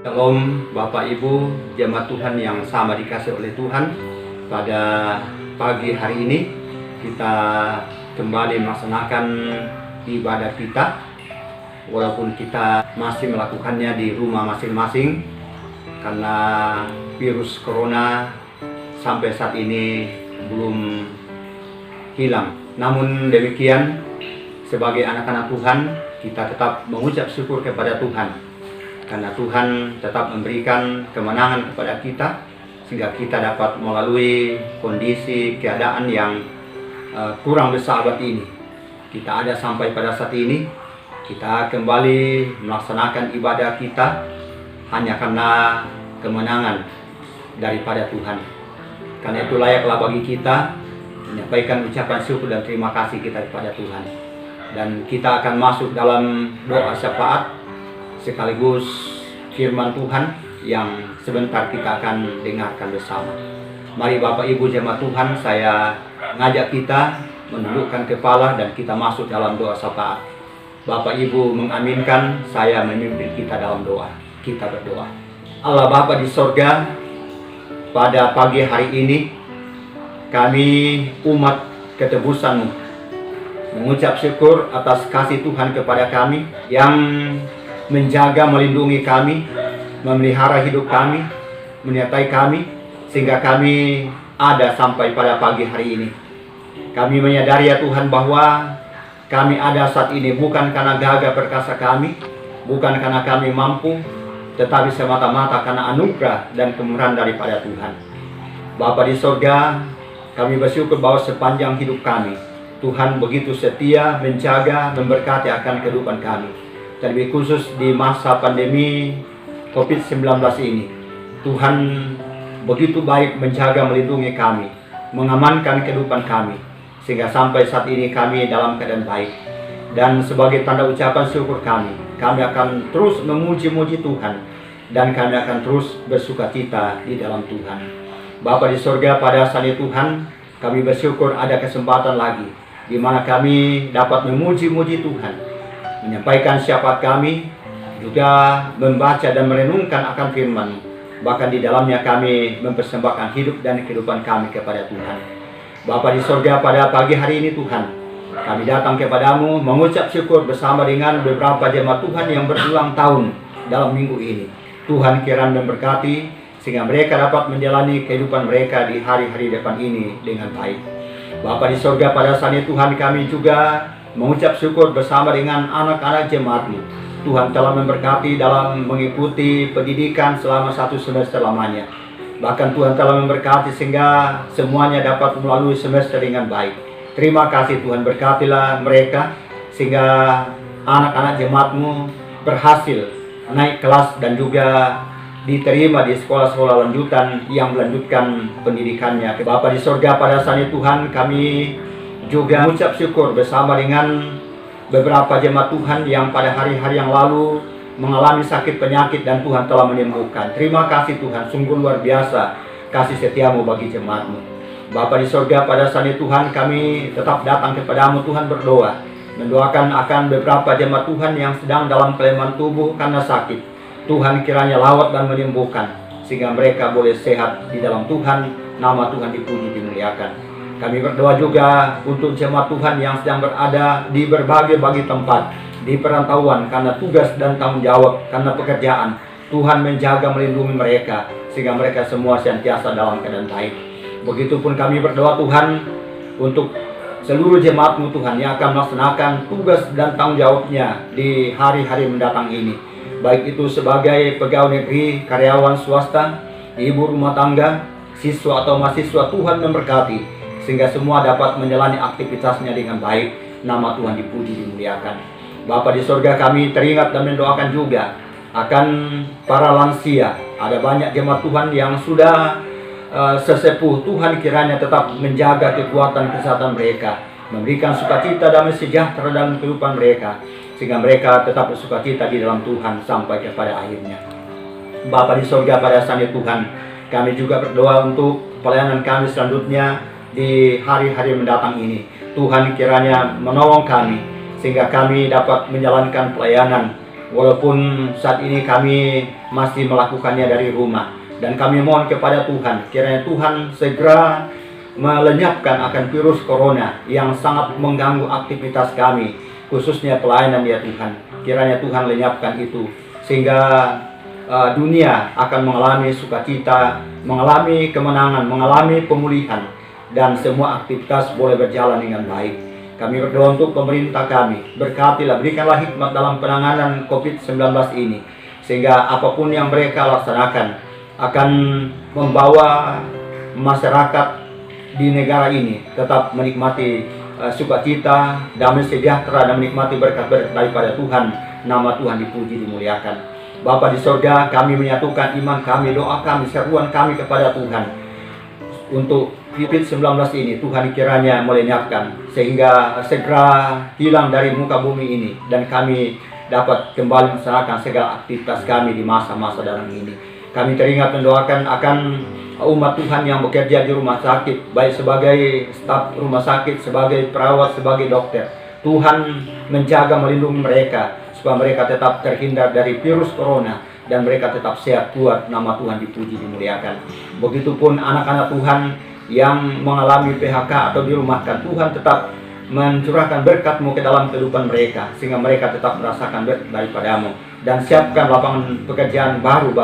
Shalom Bapak Ibu, jemaat Tuhan yang sama dikasih oleh Tuhan. Pada pagi hari ini kita kembali melaksanakan ibadah kita, walaupun kita masih melakukannya di rumah masing-masing karena virus corona sampai saat ini belum hilang. Namun demikian, sebagai anak-anak Tuhan, kita tetap mengucap syukur kepada Tuhan karena Tuhan tetap memberikan kemenangan kepada kita sehingga kita dapat melalui kondisi keadaan yang kurang bersahabat ini. Kita ada sampai pada saat ini, kita kembali melaksanakan ibadah kita hanya karena kemenangan daripada Tuhan. Karena itu layaklah bagi kita menyampaikan ucapan syukur dan terima kasih kita kepada Tuhan. Dan kita akan masuk dalam doa syafaat sekaligus firman Tuhan yang sebentar kita akan dengarkan bersama. Mari Bapak Ibu jemaat Tuhan, saya ngajak kita menundukkan kepala dan kita masuk dalam doa syafaat. Bapak Ibu mengaminkan, saya memimpin kita dalam doa. Kita berdoa. Allah Bapa di sorga, pada pagi hari ini kami umat ketebusan-Mu mengucap syukur atas kasih Tuhan kepada kami yang menjaga, melindungi kami, memelihara hidup kami, menyertai kami, sehingga kami ada sampai pada pagi hari ini. Kami menyadari ya Tuhan bahwa kami ada saat ini bukan karena gagah perkasa kami, bukan karena kami mampu, tetapi semata-mata karena anugerah dan kemurahan daripada Tuhan. Bapa di sorga, kami bersyukur bahwa sepanjang hidup kami, Tuhan begitu setia, menjaga, memberkati akan kehidupan kami. Terlebih khusus di masa pandemi COVID-19 ini, Tuhan begitu baik menjaga, melindungi kami, mengamankan kehidupan kami, sehingga sampai saat ini kami dalam keadaan baik. Dan sebagai tanda ucapan syukur kami akan terus memuji-muji Tuhan, dan kami akan terus bersukacita di dalam Tuhan. Bapa di sorga, pada saat ini Tuhan, kami bersyukur ada kesempatan lagi, di mana kami dapat memuji-muji Tuhan, menyampaikan syafaat kami, juga membaca dan merenungkan akan firman. Bahkan di dalamnya kami mempersembahkan hidup dan kehidupan kami kepada Tuhan. Bapa di sorga, pada pagi hari ini Tuhan, kami datang kepadamu mengucap syukur bersama dengan beberapa jemaat Tuhan yang berulang tahun dalam minggu ini. Tuhan kiranya memberkati sehingga mereka dapat menjalani kehidupan mereka di hari-hari depan ini dengan baik. Bapa di sorga, pada saat ini Tuhan, kami juga mengucap syukur bersama dengan anak-anak jemaat-Mu. Tuhan telah memberkati dalam mengikuti pendidikan selama 1 semester lamanya. Bahkan Tuhan telah memberkati sehingga semuanya dapat melalui semester dengan baik. Terima kasih Tuhan, berkatilah mereka sehingga anak-anak jemaat-Mu berhasil naik kelas dan juga diterima di sekolah-sekolah lanjutan yang melanjutkan pendidikannya. Bapa di sorga, pada saat ini Tuhan, kami juga mengucap syukur bersama dengan beberapa jemaat Tuhan yang pada hari-hari yang lalu mengalami sakit penyakit dan Tuhan telah menyembuhkan. Terima kasih Tuhan, sungguh luar biasa kasih setiamu bagi jemaat-Mu. Bapa di sorga, pada saat ini Tuhan, kami tetap datang kepadamu Tuhan, berdoa, mendoakan akan beberapa jemaat Tuhan yang sedang dalam kelemahan tubuh karena sakit. Tuhan kiranya lawat dan menyembuhkan sehingga mereka boleh sehat di dalam Tuhan. Nama Tuhan dipuji, dimuliakan. Kami berdoa juga untuk jemaat Tuhan yang sedang berada di berbagai tempat, di perantauan karena tugas dan tanggung jawab, karena pekerjaan. Tuhan menjaga, melindungi mereka sehingga mereka semua senantiasa dalam keadaan baik. Begitupun kami berdoa Tuhan untuk seluruh jemaat-Mu Tuhan yang akan melaksanakan tugas dan tanggung jawabnya di hari-hari mendatang ini. Baik itu sebagai pegawai negeri, karyawan swasta, ibu rumah tangga, siswa atau mahasiswa, Tuhan memberkati sehingga semua dapat menjalani aktivitasnya dengan baik. Nama Tuhan dipuji, dimuliakan. Bapa di sorga, kami teringat dan mendoakan juga akan para lansia. Ada banyak jemaat Tuhan yang sudah sesepuh. Tuhan kiranya tetap menjaga kekuatan kesehatan mereka, memberikan sukacita, damai sejahtera dalam kehidupan mereka, sehingga mereka tetap bersukacita di dalam Tuhan sampai kepada akhirnya. Bapa di sorga, pada saat ini Tuhan, kami juga berdoa untuk pelayanan kami selanjutnya di hari-hari mendatang ini. Tuhan kiranya menolong kami sehingga kami dapat menjalankan pelayanan walaupun saat ini kami masih melakukannya dari rumah. Dan kami mohon kepada Tuhan, kiranya Tuhan segera melenyapkan akan virus corona yang sangat mengganggu aktivitas kami, khususnya pelayanan ya Tuhan. Kiranya Tuhan lenyapkan itu, sehingga dunia akan mengalami sukacita, mengalami kemenangan, mengalami pemulihan, dan semua aktivitas boleh berjalan dengan baik. Kami berdoa untuk pemerintah kami, berkatilah, berikanlah hikmat dalam penanganan COVID-19 ini, sehingga apapun yang mereka laksanakan akan membawa masyarakat di negara ini tetap menikmati sukacita, damai sejahtera, dan menikmati berkat-berkat daripada Tuhan. Nama Tuhan dipuji, dimuliakan. Bapa di sorga, kami menyatukan iman kami, doa kami, seruan kami kepada Tuhan untuk COVID-19 ini. Tuhan kiranya melenyapkan sehingga segera hilang dari muka bumi ini, dan kami dapat kembali melaksanakan segala aktivitas kami di masa-masa dalam ini. Kami teringat mendoakan akan umat Tuhan yang bekerja di rumah sakit, baik sebagai staf rumah sakit, sebagai perawat, sebagai dokter. Tuhan menjaga, melindungi mereka supaya mereka tetap terhindar dari virus corona dan mereka tetap sehat, kuat. Nama Tuhan dipuji, dimuliakan. Begitupun anak-anak Tuhan yang mengalami PHK atau dirumahkan, Tuhan tetap mencurahkan berkat-Mu ke dalam kehidupan mereka, sehingga mereka tetap merasakan berkat daripada-Mu. Dan siapkan lapangan pekerjaan baru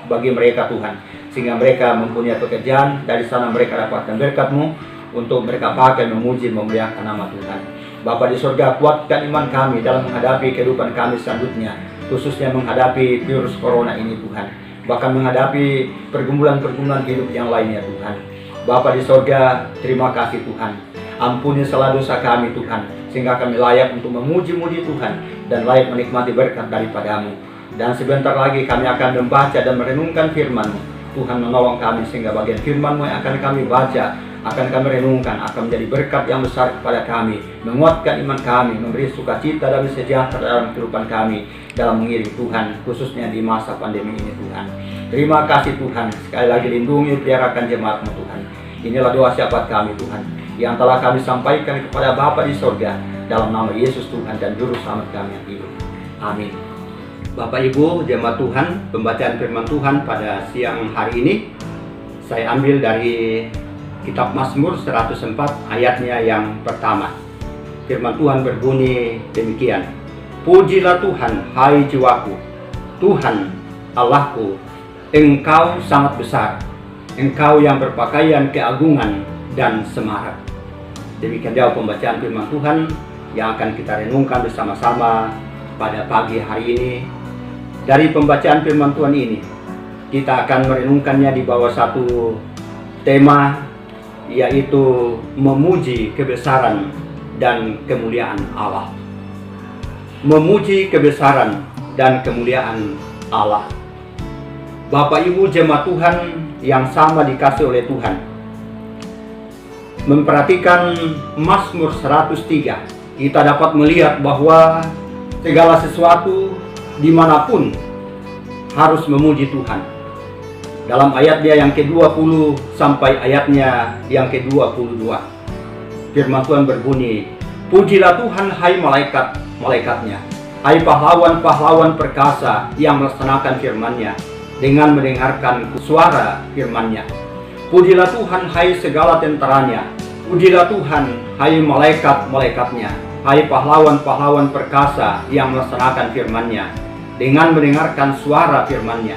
bagi mereka Tuhan, sehingga mereka mempunyai pekerjaan, dari sana mereka dapatkan berkat-Mu untuk mereka pakai memuji, memuliakan nama Tuhan. Bapa di surga, kuatkan iman kami dalam menghadapi kehidupan kami selanjutnya, khususnya menghadapi virus corona ini Tuhan, bahkan menghadapi pergumulan-pergumulan hidup yang lainnya Tuhan. Bapa di sorga, terima kasih Tuhan. Ampuni segala dosa kami Tuhan, sehingga kami layak untuk memuji-muji Tuhan dan layak menikmati berkat daripada-Mu. Dan sebentar lagi kami akan membaca dan merenungkan firman-Mu. Tuhan menolong kami sehingga bagian firman-Mu yang akan kami baca, akan kami renungkan, akan menjadi berkat yang besar kepada kami, menguatkan iman kami, memberi sukacita dan sejahtera dalam kehidupan kami dalam mengiring Tuhan, khususnya di masa pandemi ini Tuhan. Terima kasih Tuhan, sekali lagi lindungi, peliharakan jemaat-Mu Tuhan. Inilah doa syafaat kami Tuhan, yang telah kami sampaikan kepada Bapa di sorga, dalam nama Yesus Tuhan dan Juru Selamat kami yang hidup. Amin. Bapak Ibu jemaat Tuhan, pembacaan firman Tuhan pada siang hari ini saya ambil dari Kitab Mazmur 104 ayatnya yang pertama. Firman Tuhan berbunyi demikian: Pujilah Tuhan, hai jiwaku, Tuhan Allahku, Engkau sangat besar, Engkau yang berpakaian keagungan dan semarak. Demikian jauh pembacaan firman Tuhan yang akan kita renungkan bersama-sama pada pagi hari ini. Dari pembacaan firman Tuhan ini, kita akan merenungkannya di bawah satu tema, yaitu memuji kebesaran dan kemuliaan Allah. Memuji kebesaran dan kemuliaan Allah. Bapak Ibu jemaat Tuhan yang sama dikasih oleh Tuhan, memperhatikan Mazmur 103, kita dapat melihat bahwa segala sesuatu dimanapun harus memuji Tuhan. Dalam ayatnya yang ke-20 sampai ayatnya yang ke-22, firman Tuhan berbunyi, Pujilah Tuhan hai malaikat-malaikatnya, hai pahlawan-pahlawan perkasa yang melaksanakan firman-Nya dengan mendengarkan suara firman-Nya. Pujilah Tuhan hai segala tentaranya, pujilah Tuhan hai malaikat-malaikatnya, hai pahlawan-pahlawan perkasa yang melaksanakan firman-Nya dengan mendengarkan suara firman-Nya.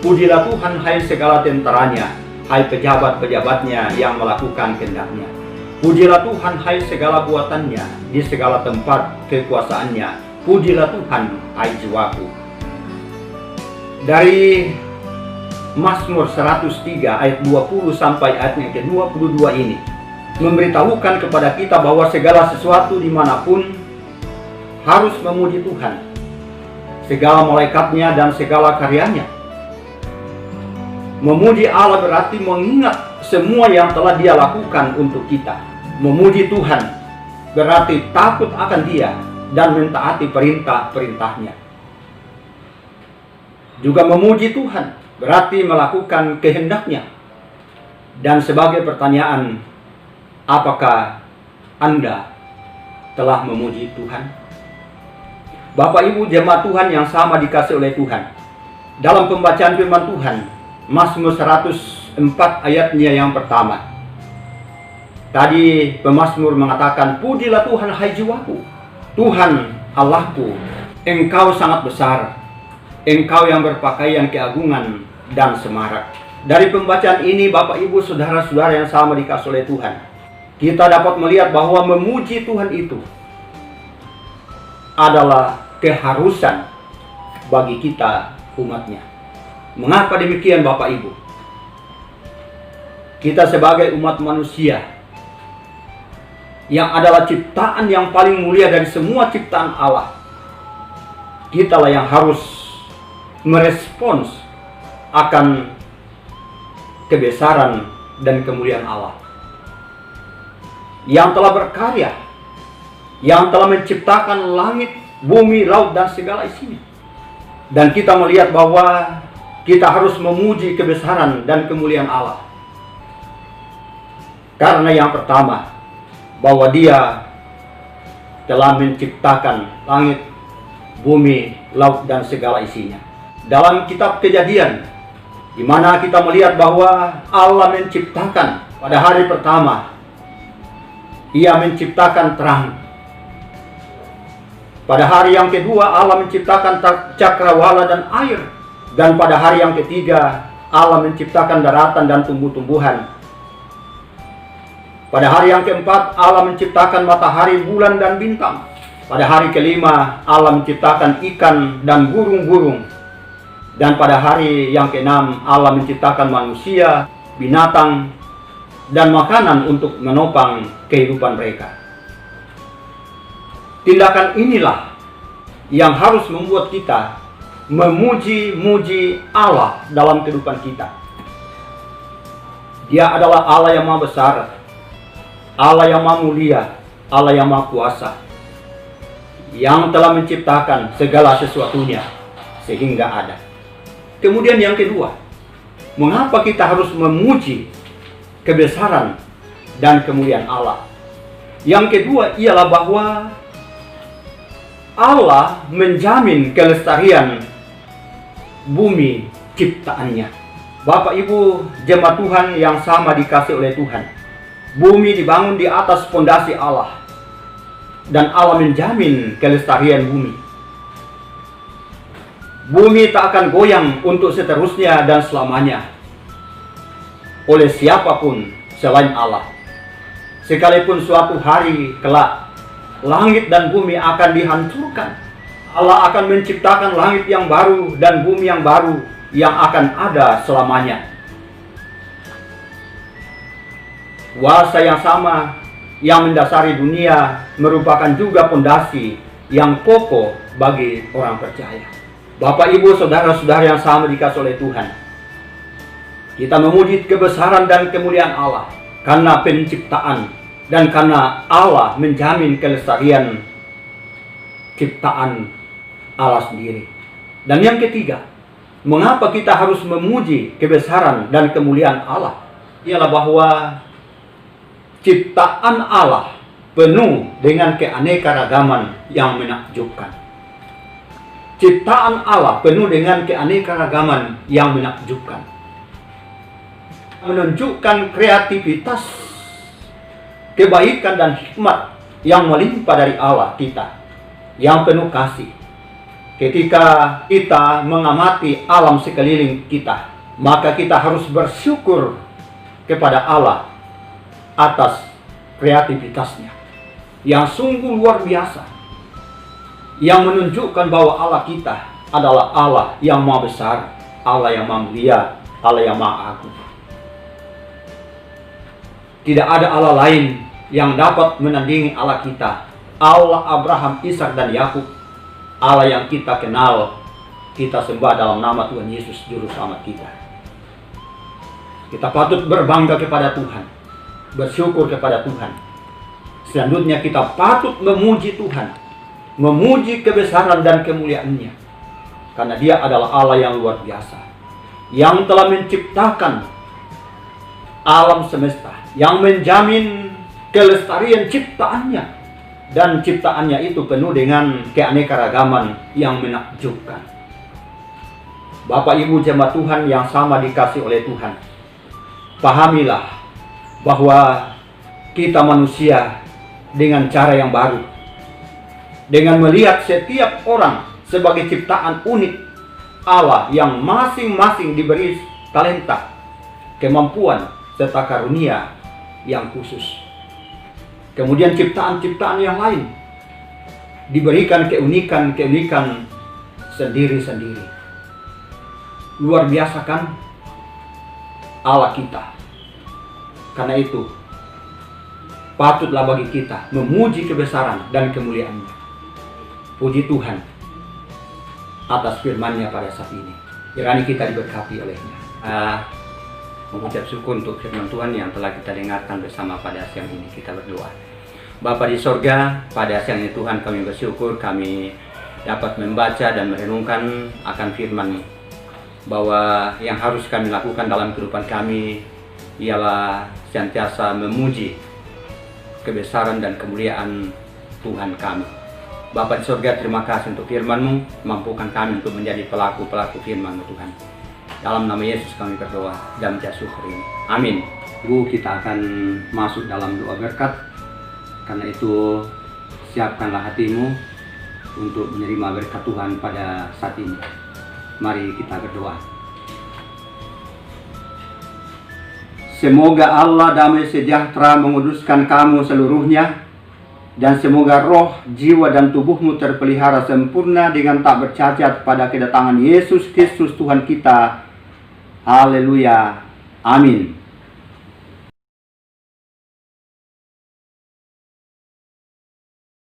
Pujilah Tuhan hai segala tentaranya, hai pejabat-pejabatnya yang melakukan kehendak-Nya. Pujilah Tuhan hai segala buatannya di segala tempat kekuasaannya. Pujilah Tuhan hai jiwaku. Dari Mazmur 103 ayat 20 sampai ayat yang ke-22 ini memberitahukan kepada kita bahwa segala sesuatu dimanapun harus memuji Tuhan, segala malaikatnya dan segala karyanya. Memuji Allah berarti mengingat semua yang telah Dia lakukan untuk kita. Memuji Tuhan berarti takut akan Dia dan mentaati perintah-perintahnya. Juga memuji Tuhan berarti melakukan kehendak-Nya. Dan sebagai pertanyaan, apakah Anda telah memuji Tuhan? Bapak Ibu jemaat Tuhan yang sama dikasih oleh Tuhan, dalam pembacaan firman Tuhan, Mazmur 104 ayatnya yang pertama. Tadi pemazmur mengatakan, "Pujilah Tuhan hai jiwaku, Tuhan Allahku, Engkau sangat besar, Engkau yang berpakaian keagungan dan semarak." Dari pembacaan ini Bapak Ibu saudara-saudara yang sama dikasih oleh Tuhan, kita dapat melihat bahwa memuji Tuhan itu adalah keharusan bagi kita umatnya. Mengapa demikian Bapak Ibu? Kita sebagai umat manusia yang adalah ciptaan yang paling mulia dari semua ciptaan Allah, kitalah yang harus merespons akan kebesaran dan kemuliaan Allah yang telah berkarya, yang telah menciptakan langit, bumi, laut, dan segala isinya. Dan kita melihat bahwa kita harus memuji kebesaran dan kemuliaan Allah. Karena yang pertama, bahwa Dia telah menciptakan langit, bumi, laut, dan segala isinya. Dalam kitab Kejadian, di mana kita melihat bahwa Allah menciptakan pada hari pertama, Ia menciptakan terang. Pada hari yang kedua Allah menciptakan cakrawala dan air. Dan pada hari yang ketiga Allah menciptakan daratan dan tumbuh-tumbuhan. Pada hari yang keempat Allah menciptakan matahari, bulan, dan bintang. Pada hari kelima Allah menciptakan ikan dan burung-burung. Dan pada hari yang keenam Allah menciptakan manusia, binatang, dan makanan untuk menopang kehidupan mereka. Tindakan inilah yang harus membuat kita memuji-muji Allah dalam kehidupan kita. Dia adalah Allah yang Maha Besar, Allah yang Maha Mulia, Allah yang Maha Kuasa, yang telah menciptakan segala sesuatunya sehingga ada. Kemudian yang kedua, mengapa kita harus memuji kebesaran dan kemuliaan Allah? Yang kedua ialah bahwa Allah menjamin kelestarian bumi ciptaannya. Bapak Ibu jemaat Tuhan yang sama dikasih oleh Tuhan, bumi dibangun di atas fondasi Allah, dan Allah menjamin kelestarian bumi. Bumi tak akan goyang untuk seterusnya dan selamanya oleh siapapun selain Allah. Sekalipun suatu hari kelak langit dan bumi akan dihancurkan, Allah akan menciptakan langit yang baru dan bumi yang baru yang akan ada selamanya. Kuasa yang sama yang mendasari dunia merupakan juga fondasi yang kokoh bagi orang percaya. Bapak Ibu saudara-saudara yang sama dikasih oleh Tuhan, kita memuji kebesaran dan kemuliaan Allah karena penciptaan dan karena Allah menjamin kelestarian ciptaan Allah sendiri. Dan yang ketiga, mengapa kita harus memuji kebesaran dan kemuliaan Allah? Ialah bahwa ciptaan Allah penuh dengan keanekaragaman yang menakjubkan. Ciptaan Allah penuh dengan keanekaragaman yang menakjubkan. Menunjukkan kreativitas, kebaikan dan hikmat yang melimpah dari Allah kita yang penuh kasih. Ketika kita mengamati alam sekeliling kita, maka kita harus bersyukur kepada Allah atas kreativitasnya yang sungguh luar biasa, yang menunjukkan bahwa Allah kita adalah Allah yang Maha Besar, Allah yang Maha Mulia, Allah yang Maha Agung. Tidak ada Allah lain yang dapat menandingi Allah kita, Allah Abraham, Ishak, dan Yakub, Allah yang kita kenal, kita sembah dalam nama Tuhan Yesus Juru Selamat kita. Kita patut berbangga kepada Tuhan, bersyukur kepada Tuhan. Selanjutnya kita patut memuji Tuhan, memuji kebesaran dan kemuliaan-Nya, karena Dia adalah Allah yang luar biasa, yang telah menciptakan alam semesta, yang menjamin kelestarian ciptaannya dan ciptaannya itu penuh dengan keanekaragaman yang menakjubkan. Bapak Ibu jemaat Tuhan yang sama dikasih oleh Tuhan, pahamilah bahwa kita manusia dengan cara yang baru, dengan melihat setiap orang sebagai ciptaan unik Allah yang masing-masing diberi talenta, kemampuan, serta karunia yang khusus. Kemudian ciptaan-ciptaan yang lain diberikan keunikan-keunikan sendiri-sendiri. Luar biasa kan Allah kita. Karena itu patutlah bagi kita memuji kebesaran dan kemuliaan-Nya. Puji Tuhan atas firman-Nya pada saat ini. Kiranya kita diberkati oleh-Nya. Mengucap syukur untuk firman Tuhan yang telah kita dengarkan bersama pada siang ini. Kita berdoa. Bapa di sorga, pada siang ini Tuhan kami bersyukur kami dapat membaca dan merenungkan akan firman-Mu, bahwa yang harus kami lakukan dalam kehidupan kami ialah senantiasa memuji kebesaran dan kemuliaan Tuhan kami. Bapa di sorga, terima kasih untuk firman-Mu, mampukan kami untuk menjadi pelaku-pelaku firman-Mu Tuhan. Dalam nama Yesus kami berdoa dan mengucap syukur ini. Amin. Ibu, kita akan masuk dalam doa berkat. Karena itu siapkanlah hatimu untuk menerima berkat Tuhan pada saat ini. Mari kita berdoa. Semoga Allah damai sejahtera menguduskan kamu seluruhnya, dan semoga roh, jiwa, dan tubuhmu terpelihara sempurna dengan tak bercacat pada kedatangan Yesus Kristus Tuhan kita. Haleluya. Amin.